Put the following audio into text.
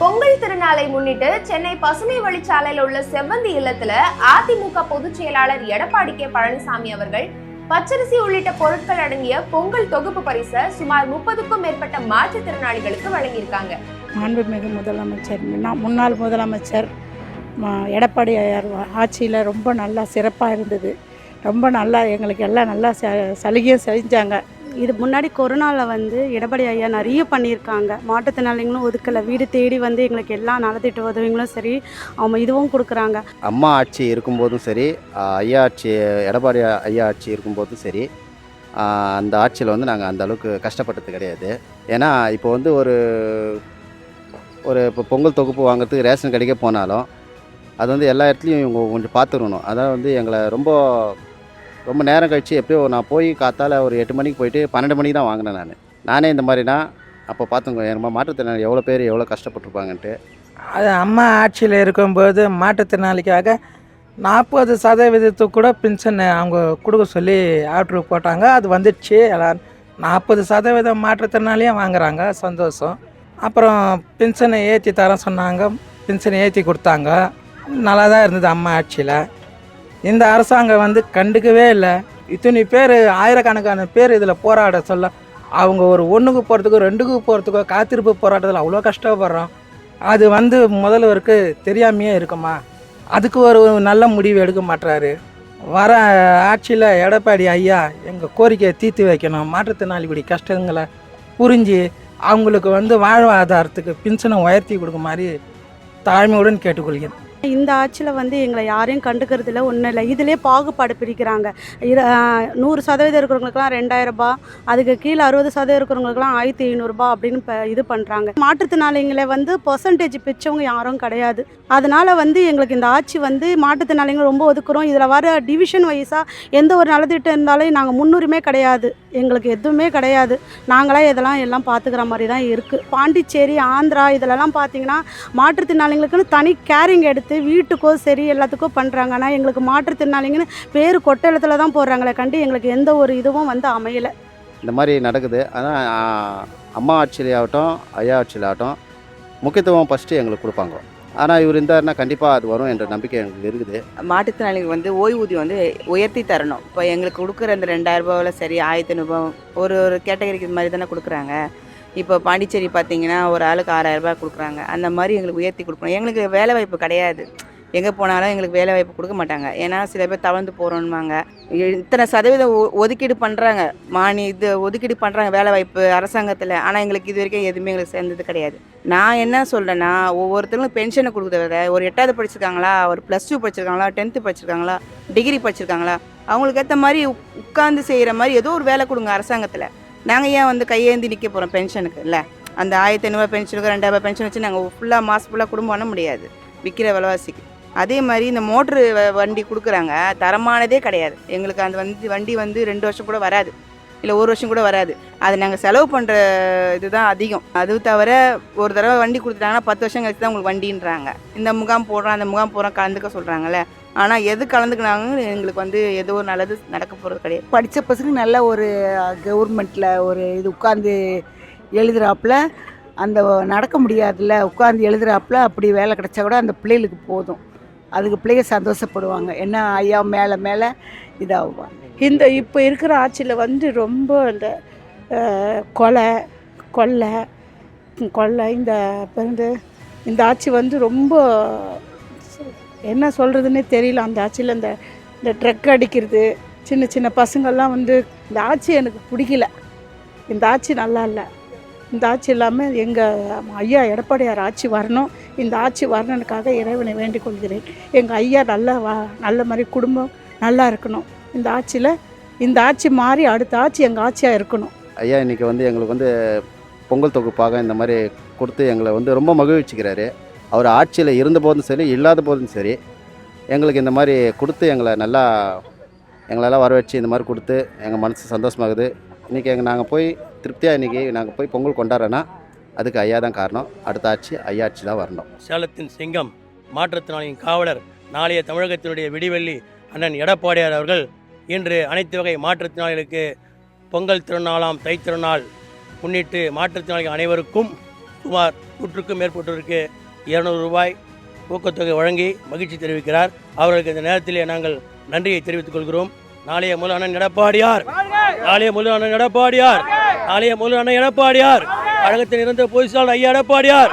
பொங்கல் திருநாளை முன்னிட்டு சென்னை பசுமை வழிச்சாலையில் உள்ள செவ்வந்தி இல்லத்துல அதிமுக பொதுச் செயலாளர் எடப்பாடி கே பழனிசாமி அவர்கள் பச்சரிசி உள்ளிட்ட பொருட்கள் அடங்கிய பொங்கல் தொகுப்பு பரிசை சுமார் 30க்கும் மேற்பட்ட மாற்றுத்திறனாளிகளுக்கு வழங்கியிருக்காங்க. மாண்புமிகு முதலமைச்சர் முன்னாள் முதலமைச்சர் எடப்பாடி ஆட்சியில் ரொம்ப நல்லா சிறப்பாக இருந்தது. ரொம்ப நல்லா எங்களுக்கு எல்லாம் நல்லா சலுகையும் செஞ்சாங்க. இது முன்னாடி கொரோனாவில் எடப்பாடி ஐயா நிறைய பண்ணியிருக்காங்க. மாற்றுத்திறனாளிகளும் ஒதுக்கலை, வீடு தேடி எங்களுக்கு எல்லா நலத்திட்ட உதவிகளும் சரி அவங்க இதுவும் கொடுக்குறாங்க. அம்மா ஆட்சி இருக்கும்போதும் சரி, ஐயா ஆட்சி எடப்பாடி ஐயா ஆட்சி இருக்கும்போதும் சரி, அந்த ஆட்சியில் நாங்கள் அந்த அளவுக்கு கஷ்டப்பட்டது கிடையாது. ஏன்னா இப்போ இப்போ பொங்கல் தொகுப்பு வாங்குறதுக்கு ரேஷன் கடைக்கே போனாலும் அது எல்லா இடத்துலையும் இவங்க கொஞ்சம் பார்த்துக்கணும். அதான் எங்களை ரொம்ப நேரம் கழித்து எப்படியோ நான் போய் காத்தால் ஒரு 8 மணிக்கு போயிட்டு 12 மணிக்கு தான் வாங்கினேன். நானே இந்த மாதிரினா அப்போ பார்த்துங்க எங்கள் மாற்றுத்திறனாளி எவ்வளோ பேர் எவ்வளோ கஷ்டப்பட்டுருப்பாங்கன்ட்டு. அது அம்மா ஆட்சியில் இருக்கும்போது மாற்றுத்திறனாளிக்காக 40% கூட பென்ஷன் அவங்க கொடுக்க சொல்லி ஆர்டர் போட்டாங்க. அது வந்துடுச்சு. எல்லோரும் 40% மாற்றுத்திறனாளியும் வாங்குகிறாங்க, சந்தோஷம். அப்புறம் பென்ஷனை ஏற்றி தர சொன்னாங்க, பென்ஷனை ஏற்றி கொடுத்தாங்க. நல்லா தான் இருந்தது அம்மா ஆட்சியில். இந்த அரசாங்கம் கண்டுக்கவே இல்லை. இத்தனை பேர், ஆயிரக்கணக்கான பேர் இதில் போராட சொல்ல அவங்க ஒரு 1க்கு போகிறதுக்கோ 2க்கு போகிறதுக்கோ காத்திருப்பு போராட்டத்தில் அவ்வளோ கஷ்டப்படுறோம். அது முதல்வருக்கு தெரியாமையே இருக்குமா? அதுக்கு ஒரு நல்ல முடிவு எடுக்க மாட்டாரு. வர ஆட்சியில் எடப்பாடி ஐயா எங்கள் கோரிக்கையை தீர்த்து வைக்கணும். மாற்றுத்திறனாளிகளுடைய கஷ்டங்களை புரிஞ்சு அவங்களுக்கு வாழ்வாதாரத்துக்கு பென்ஷனை உயர்த்தி கொடுக்க மாதிரி தாழ்மையுடன் கேட்டுக்கொள்கிறேன். இந்த ஆட்சியில் எங்களை யாரையும் கண்டுக்கிறது இல்லை, ஒன்றும் இல்லை. இதிலே பாகுபாடு பிரிக்கிறாங்க. 100% இருக்கிறவங்களுக்குலாம் 2000 ரூபாய், அதுக்கு கீழே 60% இருக்கிறவங்களுக்குலாம் 1500 ரூபாய் அப்படின்னு இது பண்ணுறாங்க. மாற்றுத்திறனாளிகளை பர்சன்டேஜ் பிரித்தவங்க யாரும் கிடையாது. அதனால் எங்களுக்கு இந்த ஆட்சி மாற்றுத்திறனாளிகள் ரொம்ப ஒதுக்குறோம். இதில் வர டிவிஷன் வைஸாக எந்த ஒரு நலத்திட்டம் இருந்தாலும் நாங்கள் முன்னுரிமை கிடையாது, எங்களுக்கு எதுவுமே கிடையாது. நாங்களாம் எல்லாம் பார்த்துக்கிற மாதிரி தான் இருக்குது. பாண்டிச்சேரி, ஆந்திரா இதிலலாம் பார்த்திங்கன்னா மாற்றுத்திறனாளிகளுக்குன்னு தனி கேரிங் எடுத்து வீட்டுக்கோ சரி எல்லாத்துக்கும் பண்ணுறாங்க. ஆனால் எங்களுக்கு மாற்றுத்திறனாளிங்கன்னு பேர் கொட்டளத்தில் தான் போடுறாங்களே கண்டு எங்களுக்கு எந்த ஒரு இதுவும் அமையலை. இந்த மாதிரி நடக்குது. ஆனால் அம்மா ஆட்சியிலாகட்டும் ஐயா ஆட்சியிலாகட்டும் முக்கியத்துவம் ஃபஸ்ட்டு எங்களுக்கு கொடுப்பாங்க. ஆனால் இவர் இருந்தாருன்னா கண்டிப்பாக அது வரும் என்ற நம்பிக்கை எங்களுக்கு இருக்குது. மாற்றுத்திறனாளிகள் ஓய்வூதியம் உயர்த்தி தரணும். இப்போ எங்களுக்கு கொடுக்குற அந்த 2000 ரூபாவில் சரி 1500 ரூபாய் ஒரு கேட்டகரிக்கு இது மாதிரி தானே கொடுக்குறாங்க. இப்போ பாண்டிச்சேரி பார்த்திங்கன்னா ஒரு ஆளுக்கு 6000 ரூபாய் கொடுக்குறாங்க. அந்த மாதிரி எங்களுக்கு உயர்த்தி கொடுக்கணும். எங்களுக்கு வேலை வாய்ப்பு கிடையாது. எங்கே போனாலும் எங்களுக்கு வேலை வாய்ப்பு கொடுக்க மாட்டாங்க. ஏன்னா சில பேர் தவழ்ந்து போகிறோன்னுவாங்க. இத்தனை சதவீதம் ஒதுக்கீடு பண்ணுறாங்க, ஒதுக்கீடு பண்ணுறாங்க வேலை வாய்ப்பு அரசாங்கத்தில். ஆனால் எங்களுக்கு இது வரைக்கும் எதுவுமே எங்களுக்கு சேர்ந்தது கிடையாது. நான் என்ன சொல்கிறேன்னா, ஒவ்வொருத்தருக்கும் பென்ஷனை கொடுக்குறத விட ஒரு 8வது படிச்சிருக்காங்களா, ஒரு +2 படிச்சிருக்காங்களா, 10th படிச்சிருக்காங்களா, டிகிரி படிச்சிருக்காங்களா, அவங்களுக்கு ஏற்ற மாதிரி உட்காந்து செய்கிற மாதிரி ஏதோ ஒரு வேலை கொடுங்க அரசாங்கத்தில். நாங்கள் ஏன் கையேந்தி நிற்க போகிறோம் பென்ஷனுக்கு? இல்லை, அந்த 1500 பென்ஷனுக்கு 2000 பென்ஷன் வச்சு நாங்கள் மாதம் ஃபுல்லாக குடும்பம் பண்ண முடியாது விற்கிற விலைவாசிக்கு. அதே மாதிரி இந்த மோட்ரு வண்டி கொடுக்குறாங்க, தரமானதே கிடையாது. எங்களுக்கு அந்த வண்டி 2 வருஷம் கூட வராது, இல்லை 1 வருஷம் கூட வராது. அது நாங்கள் செலவு பண்ணுற இதுதான் அதிகம். அது தவிர ஒரு தடவை வண்டி கொடுத்துட்டாங்கன்னா 10 வருஷம் கழிச்சு தான் உங்களுக்கு வண்டின்றாங்க. இந்த முகாம் போடுறோம் அந்த முகாம் போடுறோம் கலந்துக்க சொல்கிறாங்களே. ஆனால் எது கலந்துக்கினாங்க எங்களுக்கு ஏதோ ஒரு நல்லது நடக்க போகிறது கிடையாது. படித்த பசங்க நல்ல ஒரு கவர்மெண்ட்டில் ஒரு இது உட்காந்து எழுதுகிறாப்புல, அந்த நடக்க முடியாதுல்ல உட்காந்து எழுதுகிறாப்புல அப்படி வேலை கிடச்சா கூட அந்த பிள்ளைகளுக்கு போதும். அதுக்கு பிள்ளைங்க சந்தோஷப்படுவாங்க. என்ன ஐயா மேலே மேலே இதாகுவாங்க. இந்த இப்போ இருக்கிற ஆட்சியில் ரொம்ப இந்த கொள்ளை இந்த ஆட்சி ரொம்ப என்ன சொல்கிறதுன்னே தெரியல. அந்த ஆட்சியில் இந்த ட்ரக் அடிக்கிறது, சின்ன சின்ன பசங்கள்லாம் இந்த ஆட்சி எனக்கு பிடிக்கல. இந்த ஆட்சி நல்லா இல்லை. இந்த ஆட்சி இல்லாமல் எங்கள் ஐயா எடப்பாடியார் ஆட்சி வரணும். இந்த ஆட்சி வரணுக்காக இறைவனை வேண்டிக் கொள்கிறேன். எங்கள் ஐயா நல்ல மாதிரி குடும்பம் நல்லா இருக்கணும். இந்த ஆட்சி மாறி அடுத்த ஆட்சி எங்கள் ஆட்சியாக இருக்கணும். ஐயா இன்றைக்கி எங்களுக்கு பொங்கல் தொகுப்பாக இந்த மாதிரி கொடுத்து எங்களை ரொம்ப மகிழ்ச்சிக்கிறாரு. அவர் ஆட்சியில் இருந்த போதும் சரி இல்லாத போதும் சரி எங்களுக்கு இந்த மாதிரி கொடுத்து எங்களெல்லாம் வர வச்சு இந்த மாதிரி கொடுத்து எங்கள் மனசு சந்தோஷமாகுது. இன்றைக்கி நாங்கள் போய் திருப்தியாக இன்றைக்கி நாங்கள் போய் பொங்கல் கொண்டாடுறோன்னா அதுக்கு ஐயா தான் காரணம். அடுத்த ஆட்சி ஐயா ஆட்சி தான் வரணும். சேலத்தின் சிங்கம், மாற்றுத்திறனாளியின் காவலர், நாளைய தமிழகத்தினுடைய விடிவெள்ளி அண்ணன் எடப்பாடியார் அவர்கள் இன்று அனைத்து வகை மாற்றுத்திறனாளிகளுக்கு பொங்கல் திருநாளாம் தைத்திருநாள் முன்னிட்டு மாற்றுத்திறனாளிகள் அனைவருக்கும் சுமார் 100க்கும் மேற்பட்டோருக்கு 200 ரூபாய் ஊக்கத்தொகை வழங்கி மகிழ்ச்சி தெரிவிக்கிறார். அவர்களுக்கு இந்த நேரத்திலே நாங்கள் நன்றியை தெரிவித்துக் கொள்கிறோம். நாளைய முழு அண்ணன் எடப்பாடியார், நாளைய முழு அண்ணன் எடப்பாடியார், நாளைய முழு அண்ணன் எடப்பாடியார், கழகத்தின் இருந்த பொதுச் செயலாளர் ஐயா எடப்பாடியார்.